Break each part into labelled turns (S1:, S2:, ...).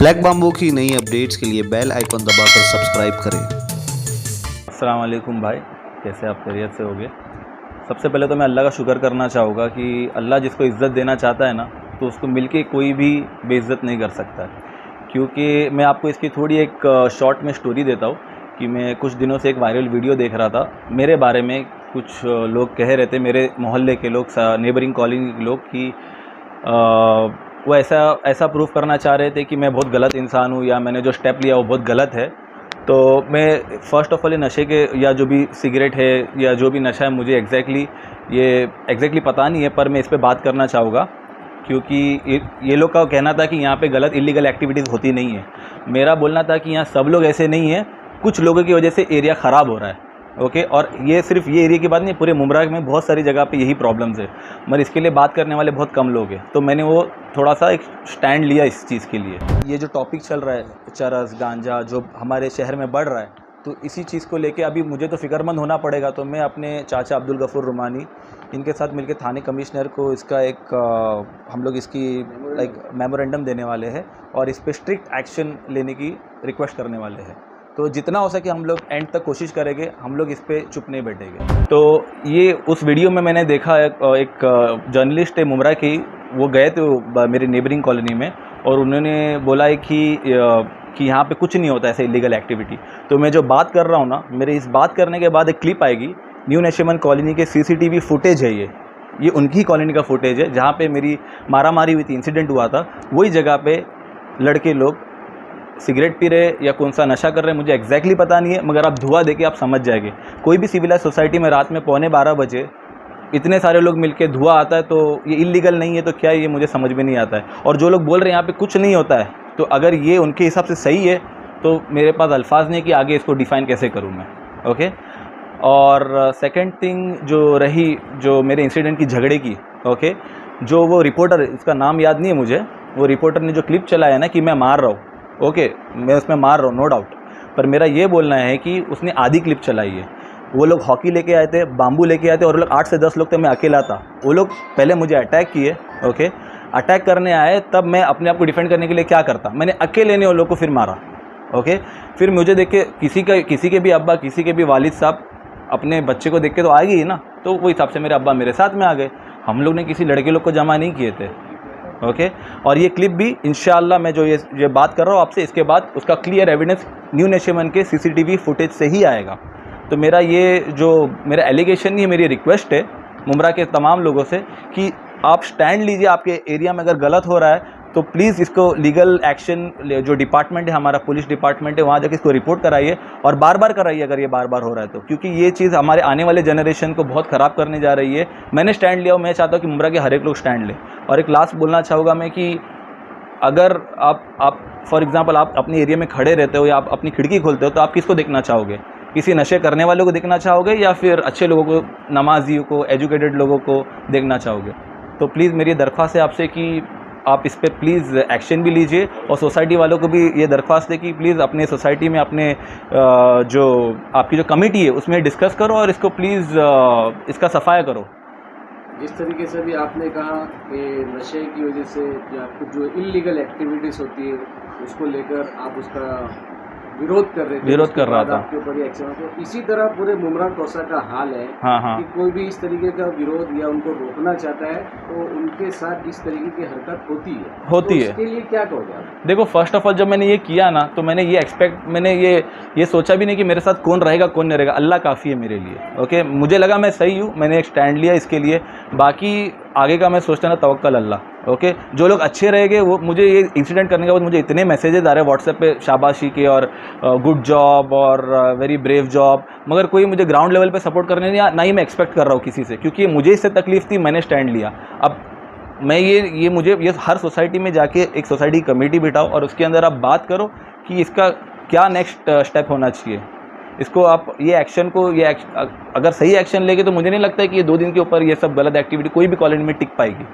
S1: Black bamboo की नई updates के लिए बेल आइकॉन दबाकर सब्सक्राइब करें।
S2: अस्सलाम वालेकुम भाई, कैसे आप खैरियत से होगे। सबसे पहले तो मैं अल्लाह का शुक्र करना चाहूँगा कि अल्लाह जिसको इज़्ज़त देना चाहता है ना, तो उसको मिलके कोई भी बेइज़्ज़त नहीं कर सकता है। क्योंकि मैं आपको इसकी थोड़ी एक शॉर्ट में स्टोरी देता हूँ कि मैं कुछ दिनों से एक वायरल वीडियो देख रहा था। मेरे बारे में कुछ लोग कह रहे थे, मेरे मोहल्ले के लोग, नेबरिंग कॉलोनी के लोग, कि वो ऐसा प्रूफ करना चाह रहे थे कि मैं बहुत गलत इंसान हूँ या मैंने जो स्टेप लिया वो बहुत गलत है। तो मैं फ़र्स्ट ऑफ़ ऑल ये नशे के या जो भी सिगरेट है या जो भी नशा है, मुझे एग्जैक्टली पता नहीं है, पर मैं इस पे बात करना चाहूँगा क्योंकि ये लोग का कहना था कि यहाँ पे गलत इलीगल एक्टिविटीज़ होती नहीं है। मेरा बोलना था कि यहाँ सब लोग ऐसे नहीं हैं, कुछ लोगों की वजह से एरिया ख़राब हो रहा है। ओके, और ये सिर्फ ये एरिया की बात नहीं, पूरे मुमरा में बहुत सारी जगह पे यही प्रॉब्लम्स है, मगर इसके लिए बात करने वाले बहुत कम लोग हैं। तो मैंने वो थोड़ा सा एक स्टैंड लिया इस चीज़ के लिए। ये जो टॉपिक चल रहा है, चरस गांजा जो हमारे शहर में बढ़ रहा है, तो इसी चीज़ को लेके अभी मुझे तो फ़िक्रमंद होना पड़ेगा। तो मैं अपने चाचा अब्दुल गफ़ूर रुमानी, इनके साथ मिलकर थाने कमिश्नर को इसका एक हम लोग इसकी लाइक मेमोरेंडम देने वाले हैं और इस पर स्ट्रिक्ट एक्शन लेने की रिक्वेस्ट करने वाले हैं। तो जितना हो सके हम लोग एंड तक कोशिश करेंगे, हम लोग इस पे चुप नहीं बैठेंगे। तो ये उस वीडियो में मैंने देखा एक जर्नलिस्ट है मुमरा की, वो गए थे मेरे नेबरिंग कॉलोनी में और उन्होंने बोला है कि यहाँ पे कुछ नहीं होता ऐसे इलीगल एक्टिविटी। तो मैं जो बात कर रहा हूँ ना, मेरे इस बात करने के बाद एक क्लिप आएगी, न्यू नशीमन कॉलोनी के CCTV फुटेज है। ये उनकी कॉलोनी का फुटेज है जहाँ पे मेरी मारामारी हुई थी, इंसिडेंट हुआ था। वही जगह पे लड़के लोग सिगरेट पी रहे या कौन सा नशा कर रहे हैं मुझे एग्जैक्टली पता नहीं है, मगर आप धुआं देके आप समझ जाएंगे। कोई भी सिविलाइज सोसाइटी में रात में 11:15 बजे इतने सारे लोग मिलके धुआं आता है, तो ये इलीगल नहीं है तो क्या है, ये मुझे समझ में नहीं आता है। और जो लोग बोल रहे हैं यहाँ पे कुछ नहीं होता है, तो अगर ये उनके हिसाब से सही है तो मेरे पास अल्फाज नहीं कि आगे इसको डिफ़ाइन कैसे करूँ मैं। ओके, और सेकेंड थिंग जो रही, जो मेरे इंसिडेंट की झगड़े की, ओके, जो वो रिपोर्टर, इसका नाम याद नहीं है मुझे, वो रिपोर्टर ने जो क्लिप चलाया ना कि मैं मार रहा हूँ, ओके, मैं उसमें मार रहा हूँ, नो डाउट, पर मेरा ये बोलना है कि उसने आधी क्लिप चलाई है। वो लोग हॉकी लेके आए थे, बाम्बू लेके आए थे और वो लोग 8 से 10 लोग थे, मैं अकेला था। वो लोग पहले मुझे अटैक किए, ओके, अटैक करने आए, तब मैं अपने आप को डिफेंड करने के लिए क्या करता, मैंने अकेले ने उन लोग को फिर मारा। ओके, फिर मुझे देख के किसी के भी अब्बा, किसी के भी वालिद साहब अपने बच्चे को देख के तो आएगी ही ना, तो वो हिसाब से मेरे अब्बा मेरे साथ में आ गए। हम लोग ने किसी लड़के लोग को जमा नहीं किए थे। ओके, और ये क्लिप भी इंशाअल्लाह मैं जो ये बात कर रहा हूँ आपसे, इसके बाद उसका क्लियर एविडेंस न्यू नशीमन के CCTV फुटेज से ही आएगा। तो मेरा ये जो मेरा एलिगेशन नहीं है, मेरी रिक्वेस्ट है मुमरा के तमाम लोगों से कि आप स्टैंड लीजिए। आपके एरिया में अगर गलत हो रहा है तो प्लीज़ इसको लीगल एक्शन, जो डिपार्टमेंट है हमारा, पुलिस डिपार्टमेंट है, वहाँ जाकर इसको रिपोर्ट कराइए और बार बार कराइए अगर ये बार बार हो रहा है तो, क्योंकि ये चीज़ हमारे आने वाले जनरेशन को बहुत ख़राब करने जा रही है। मैंने स्टैंड लिया और मैं चाहता हूँ कि मुमरा के हर एक लोग स्टैंड लें। और एक लास्ट बोलना चाहूँगा मैं कि अगर आप फॉर एग्ज़ाम्पल आप अपने एरिया में खड़े रहते हो या आप अपनी खिड़की खोलते हो, तो आप किसको देखना चाहोगे? किसी नशे करने वालों को देखना चाहोगे या फिर अच्छे लोगों को, नमाजियों को, एजुकेटेड लोगों को देखना चाहोगे? तो प्लीज़ मेरी दरख्वास्त है आपसे कि आप इस पर प्लीज़ एक्शन भी लीजिए और सोसाइटी वालों को भी ये दरख्वास्त है कि प्लीज़ अपने सोसाइटी में अपने जो आपकी जो कमेटी है उसमें डिस्कस करो और इसको प्लीज़ इसका सफाया करो।
S3: जिस तरीके से भी आपने कहा कि नशे की वजह से या कुछ जो इलीगल एक्टिविटीज़ होती है उसको लेकर आप उसका विरोध कर रहा था, आपके ऊपर ये एक्शन हो, तो इसी तरह पूरे मुमरा टोसा का हाल है।
S2: हाँ।
S3: कि कोई भी इस तरीके का विरोध या उनको रोकना चाहता है तो उनके साथ इस तरीके की हरकत होती है। इसके लिए क्या कहोगे आप?
S2: देखो, फर्स्ट ऑफ ऑल जब मैंने ये किया ना, तो मैंने ये सोचा भी नहीं कि मेरे साथ कौन रहेगा कौन नहीं रहेगा, अल्लाह काफ़ी है मेरे लिए। ओके, मुझे लगा मैं सही हूँ, मैंने एक स्टैंड लिया इसके लिए, बाकी आगे का मैं सोचता ना तवक्कल अल्लाह। ओके, जो लोग अच्छे रहेंगे वो, मुझे ये इंसिडेंट करने के बाद मुझे इतने मैसेजेस आ रहे हैं व्हाट्सएप पे शाबाशी के और गुड जॉब और वेरी ब्रेव जॉब, मगर कोई मुझे ग्राउंड लेवल पे सपोर्ट करने नहीं, ना ही मैं एक्सपेक्ट कर रहा हूँ किसी से, क्योंकि मुझे इससे तकलीफ थी, मैंने स्टैंड लिया। अब मैं मुझे हर सोसाइटी में जाके एक सोसाइटी कमेटी बिठाओ और उसके अंदर आप बात करो कि इसका क्या नेक्स्ट स्टेप होना चाहिए। इसको आप ये एक्शन को अगर सही एक्शन लेंगे तो मुझे नहीं लगता है कि ये 2 दिन के ऊपर ये सब गलत एक्टिविटी कोई भी कॉलोनी में टिक पाएगी।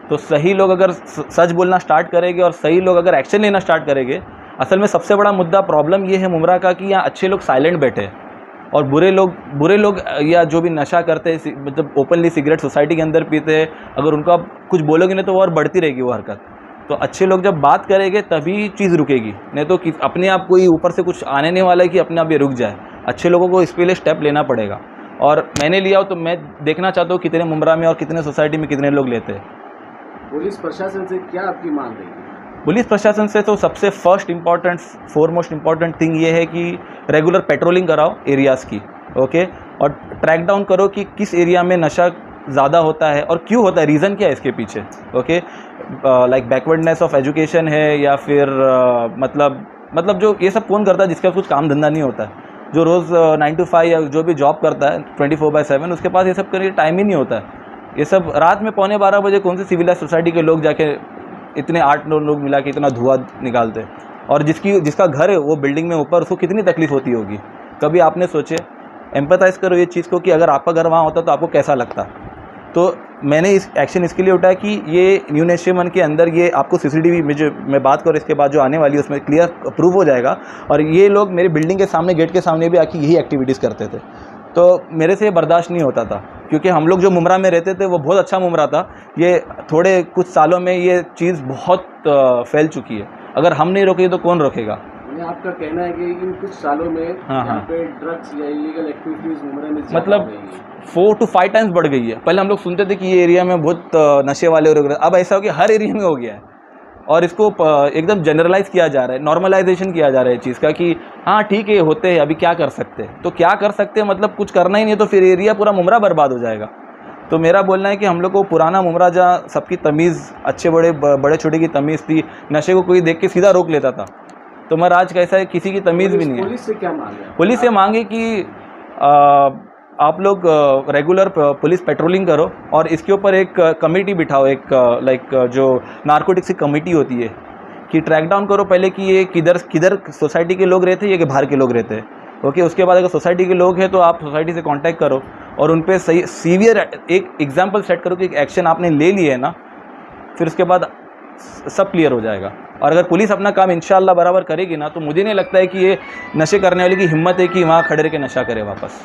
S2: तो सही लोग अगर सच बोलना स्टार्ट करेंगे और सही लोग अगर एक्शन लेना स्टार्ट करेंगे, असल में सबसे बड़ा मुद्दा प्रॉब्लम ये है मुमरा का कि यहाँ अच्छे लोग साइलेंट बैठे हैं और बुरे लोग या जो भी नशा करते हैं, मतलब ओपनली सिगरेट सोसाइटी के अंदर पीते हैं, अगर उनको आप कुछ बोलोगे नहीं तो वो और बढ़ती रहेगी वो हरकत। तो अच्छे लोग जब बात करेंगे तभी चीज़ रुकेगी, नहीं तो अपने आप कोई ऊपर से कुछ आने नहीं वाला है कि अपने आप ये रुक जाए। अच्छे लोगों को इसके लिए स्टेप लेना पड़ेगा, और मैंने लिया हो तो मैं देखना चाहता हूँ कितने मुमरा में और कितने सोसाइटी में कितने लोग लेते हैं।
S3: पुलिस प्रशासन से क्या आपकी मांग है?
S2: पुलिस प्रशासन से तो सबसे फोरमोस्ट इम्पॉर्टेंट थिंग ये है कि रेगुलर पेट्रोलिंग कराओ एरियाज़ की, ओके, और ट्रैक डाउन करो कि किस एरिया में नशा ज़्यादा होता है और क्यों होता है, रीज़न क्या है इसके पीछे, okay. Like backwardness of education है, या फिर मतलब जो ये सब कौन करता है जिसका कुछ काम धंधा नहीं होता है, जो रोज़ 9 to 5 या जो भी जॉब करता है 24/7, उसके पास ये सब करने टाइम ही नहीं होता है। ये सब रात में 11:15 बजे कौन से सिविलाइज सोसाइटी के लोग जाके इतने 8-9 लोग मिला के इतना धुआं निकालते, और जिसका घर है वो बिल्डिंग में ऊपर, उसको कितनी तकलीफ होती होगी। कभी आपने सोचे, एम्पैथाइज करो ये चीज़ को कि अगर आपका घर वहाँ होता तो आपको कैसा लगता। तो मैंने इस एक्शन इसके लिए उठाया कि ये न्यू नेशन के अंदर ये आपको CCTV में जो मैं बात करूँ इसके बाद जो आने वाली है उसमें क्लियर प्रूव हो जाएगा, और ये लोग मेरे बिल्डिंग के सामने, गेट के सामने भी आके यही एक्टिविटीज़ करते थे। तो मेरे से ये बर्दाश्त नहीं होता था, क्योंकि हम लोग जो मुमरा में रहते थे वो बहुत अच्छा मुमरा था। ये थोड़े कुछ सालों में ये चीज़ बहुत फैल चुकी है, अगर हम नहीं रोकेंगे तो कौन रोकेगा।
S3: आपका कहना है कि इन कुछ सालों में यहाँ पे ड्रग्स या इलीगल एक्टिविटीज़ मुमरा में
S2: मतलब 4 to 5 टाइम्स बढ़ गई है। पहले हम लोग सुनते थे कि ये एरिया में बहुत नशे वाले हो, अब ऐसा हो कि हर एरिया में हो गया है, और इसको एकदम जनरलाइज़ किया जा रहा है, नॉर्मलाइजेशन किया जा रहा है चीज़ का कि हाँ ठीक है होते हैं, अभी क्या कर सकते हैं। तो क्या कर सकते हैं मतलब कुछ करना ही नहीं, तो फिर एरिया पूरा मुमरा बर्बाद हो जाएगा। तो मेरा बोलना है कि हम लोग को पुराना मुमरा जहाँ सबकी तमीज़, अच्छे बड़े छोटे की तमीज़ थी, नशे को कोई देख के सीधा रोक लेता था, तो मगर आज कैसा है किसी की तमीज़ भी नहीं है।
S3: पुलिस से क्या मांगे?
S2: पुलिस से मांगे कि आप लोग रेगुलर पुलिस पेट्रोलिंग करो, और इसके ऊपर एक कमेटी बिठाओ, एक जो नारकोटिक्स की कमेटी होती है, कि ट्रैक डाउन करो पहले कि ये किधर सोसाइटी के लोग रहते हैं या कि बाहर के लोग रहते हैं, ओके। उसके बाद अगर सोसाइटी के लोग हैं तो आप सोसाइटी से कांटेक्ट करो और उन पे सही सीवियर एक एग्जांपल सेट करो कि एक एक्शन आपने ले लिया है ना, फिर उसके बाद सब क्लियर हो जाएगा। और अगर पुलिस अपना काम इंशाल्लाह बराबर करेगी ना, तो मुझे नहीं लगता है कि ये नशे करने वाले की हिम्मत है कि वहाँ खड़े रह के नशा करे वापस।